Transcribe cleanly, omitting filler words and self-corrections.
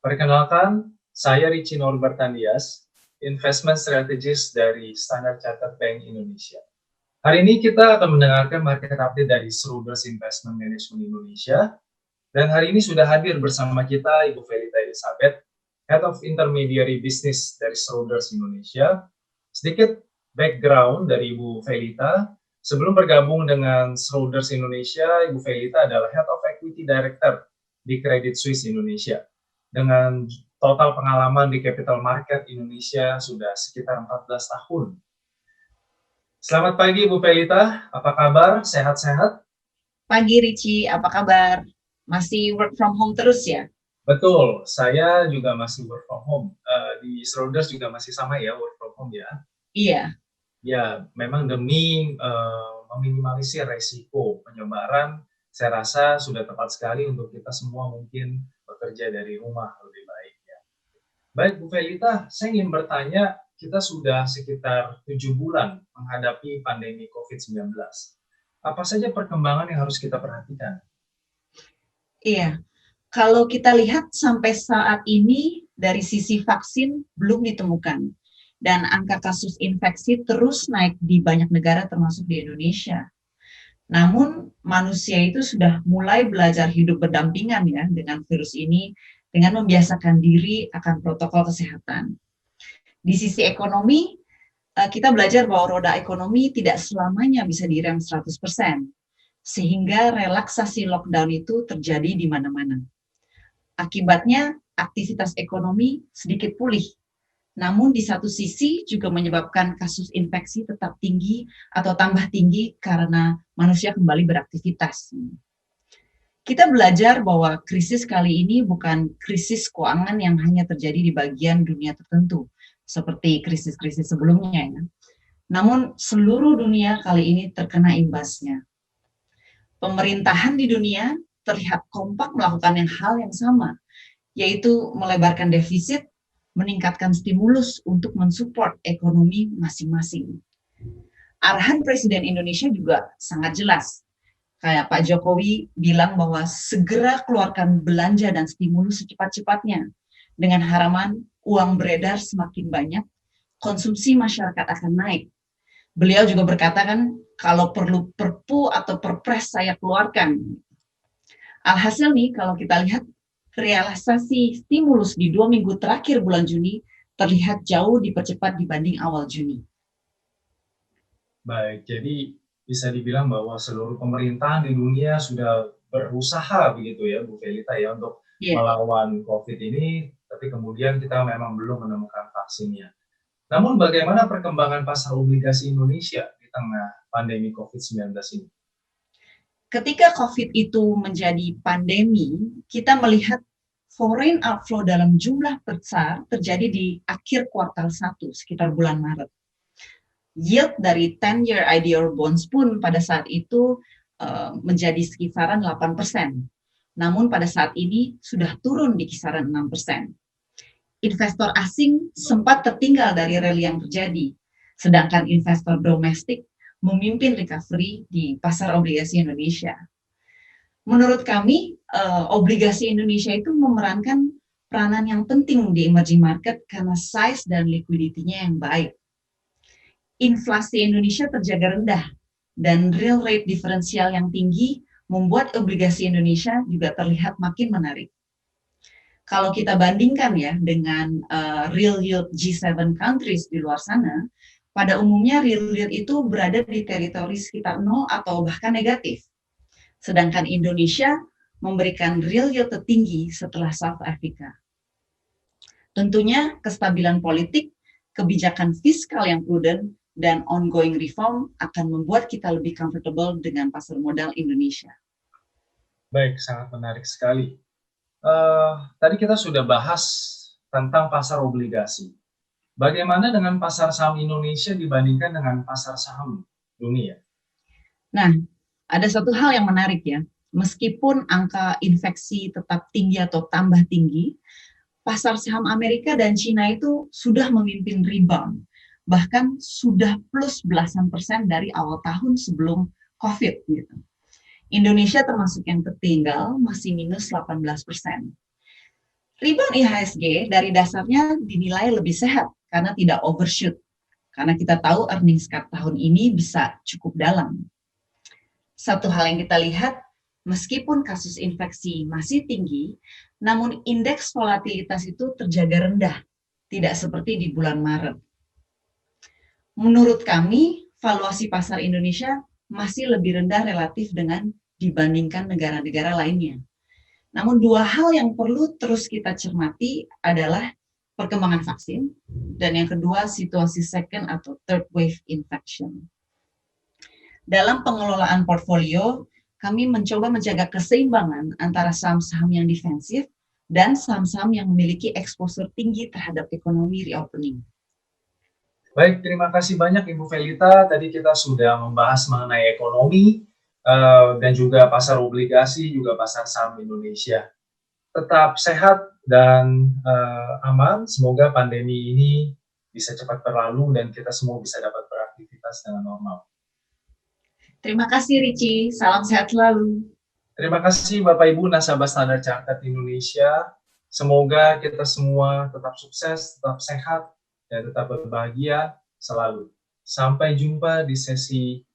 Perkenalkan, saya Richie Norbertandias, Investment Strategist dari Standard Chartered Bank Indonesia. Hari ini kita akan mendengarkan market update dari Schroders Investment Management Indonesia, dan hari ini sudah hadir bersama kita Ibu Felita Elizabeth, Head of Intermediary Business dari Schroders Indonesia. Sedikit background dari Ibu Felita. Sebelum bergabung dengan Schroders Indonesia, Ibu Felita adalah Head of Equity Director di Credit Suisse Indonesia. Dengan total pengalaman di capital market Indonesia sudah sekitar 14 tahun. Selamat pagi Bu Felita, apa kabar? Sehat-sehat? Pagi Richie, apa kabar? Masih work from home terus ya? Betul, saya juga masih work from home. Di Schroders juga masih sama ya, work from home ya? Iya. Ya, memang demi meminimalisir resiko penyebaran, saya rasa sudah tepat sekali untuk kita semua mungkin bekerja dari rumah lebih baik ya. Baik Bu Felita, saya ingin bertanya, kita sudah sekitar 7 bulan menghadapi pandemi COVID-19. Apa saja perkembangan yang harus kita perhatikan? Iya, kalau kita lihat sampai saat ini dari sisi vaksin belum ditemukan dan angka kasus infeksi terus naik di banyak negara termasuk di Indonesia. Namun manusia itu sudah mulai belajar hidup berdampingan ya dengan virus ini dengan membiasakan diri akan protokol kesehatan. Di sisi ekonomi, kita belajar bahwa roda ekonomi tidak selamanya bisa direm 100%. Sehingga relaksasi lockdown itu terjadi di mana-mana. Akibatnya, aktivitas ekonomi sedikit pulih. Namun di satu sisi juga menyebabkan kasus infeksi tetap tinggi atau tambah tinggi karena manusia kembali beraktivitas. Kita belajar bahwa krisis kali ini bukan krisis keuangan yang hanya terjadi di bagian dunia tertentu, seperti krisis-krisis sebelumnya ya. Namun seluruh dunia kali ini terkena imbasnya. Pemerintahan di dunia terlihat kompak melakukan hal yang sama, yaitu melebarkan defisit, meningkatkan stimulus untuk mensupport ekonomi masing-masing. Arahan Presiden Indonesia juga sangat jelas. Kayak Pak Jokowi bilang bahwa segera keluarkan belanja dan stimulus secepat-cepatnya dengan harapan uang beredar semakin banyak, konsumsi masyarakat akan naik. Beliau juga berkata kan, kalau perlu perpu atau perpres saya keluarkan. Alhasil nih, kalau kita lihat realisasi stimulus di 2 minggu terakhir bulan Juni terlihat jauh dipercepat dibanding awal Juni. Baik, jadi bisa dibilang bahwa seluruh pemerintahan di dunia sudah berusaha begitu ya Bu Felita ya untuk melawan COVID ini, tapi kemudian kita memang belum menemukan vaksinnya. Namun bagaimana perkembangan pasar obligasi Indonesia di tengah pandemi COVID-19 ini? Ketika COVID itu menjadi pandemi, kita melihat foreign outflow dalam jumlah besar terjadi di akhir kuartal 1, sekitar bulan Maret. Yield dari 10-year IDR bonds pun pada saat itu menjadi sekisaran 8%. Namun pada saat ini sudah turun di kisaran 6%. Investor asing sempat tertinggal dari rally yang terjadi, sedangkan investor domestik memimpin recovery di pasar obligasi Indonesia. Menurut kami, obligasi Indonesia itu memerankan peranan yang penting di emerging market karena size dan liquidity-nya yang baik. Inflasi Indonesia terjaga rendah dan real rate diferensial yang tinggi membuat obligasi Indonesia juga terlihat makin menarik. Kalau kita bandingkan ya dengan real yield G7 countries di luar sana, pada umumnya real yield itu berada di teritori sekitar 0 atau bahkan negatif. Sedangkan Indonesia memberikan real yield tertinggi setelah South Africa. Tentunya kestabilan politik, kebijakan fiskal yang prudent, dan ongoing reform akan membuat kita lebih comfortable dengan pasar modal Indonesia. Baik, sangat menarik sekali. Tadi kita sudah bahas tentang pasar obligasi. Bagaimana dengan pasar saham Indonesia dibandingkan dengan pasar saham dunia? Nah, ada satu hal yang menarik ya. Meskipun angka infeksi tetap tinggi atau tambah tinggi, pasar saham Amerika dan Cina itu sudah memimpin rebound. Bahkan sudah plus belasan persen dari awal tahun sebelum COVID gitu. Indonesia termasuk yang tertinggal, masih minus 18%. Rebound IHSG dari dasarnya dinilai lebih sehat karena tidak overshoot. Karena kita tahu earnings cut tahun ini bisa cukup dalam. Satu hal yang kita lihat, meskipun kasus infeksi masih tinggi, namun indeks volatilitas itu terjaga rendah, tidak seperti di bulan Maret. Menurut kami, valuasi pasar Indonesia masih lebih rendah relatif dengan dibandingkan negara-negara lainnya. Namun dua hal yang perlu terus kita cermati adalah perkembangan vaksin, dan yang kedua situasi second atau third wave infection. Dalam pengelolaan portfolio, kami mencoba menjaga keseimbangan antara saham-saham yang defensif dan saham-saham yang memiliki exposure tinggi terhadap ekonomi reopening. Baik, terima kasih banyak Ibu Felita. Tadi kita sudah membahas mengenai ekonomi dan juga pasar obligasi, juga pasar saham Indonesia. Tetap sehat dan aman. Semoga pandemi ini bisa cepat berlalu dan kita semua bisa dapat beraktivitas dengan normal. Terima kasih Richie, salam sehat selalu. Terima kasih Bapak Ibu nasabah Standard Chartered Indonesia. Semoga kita semua tetap sukses, tetap sehat, dan tetap berbahagia selalu. Sampai jumpa di sesi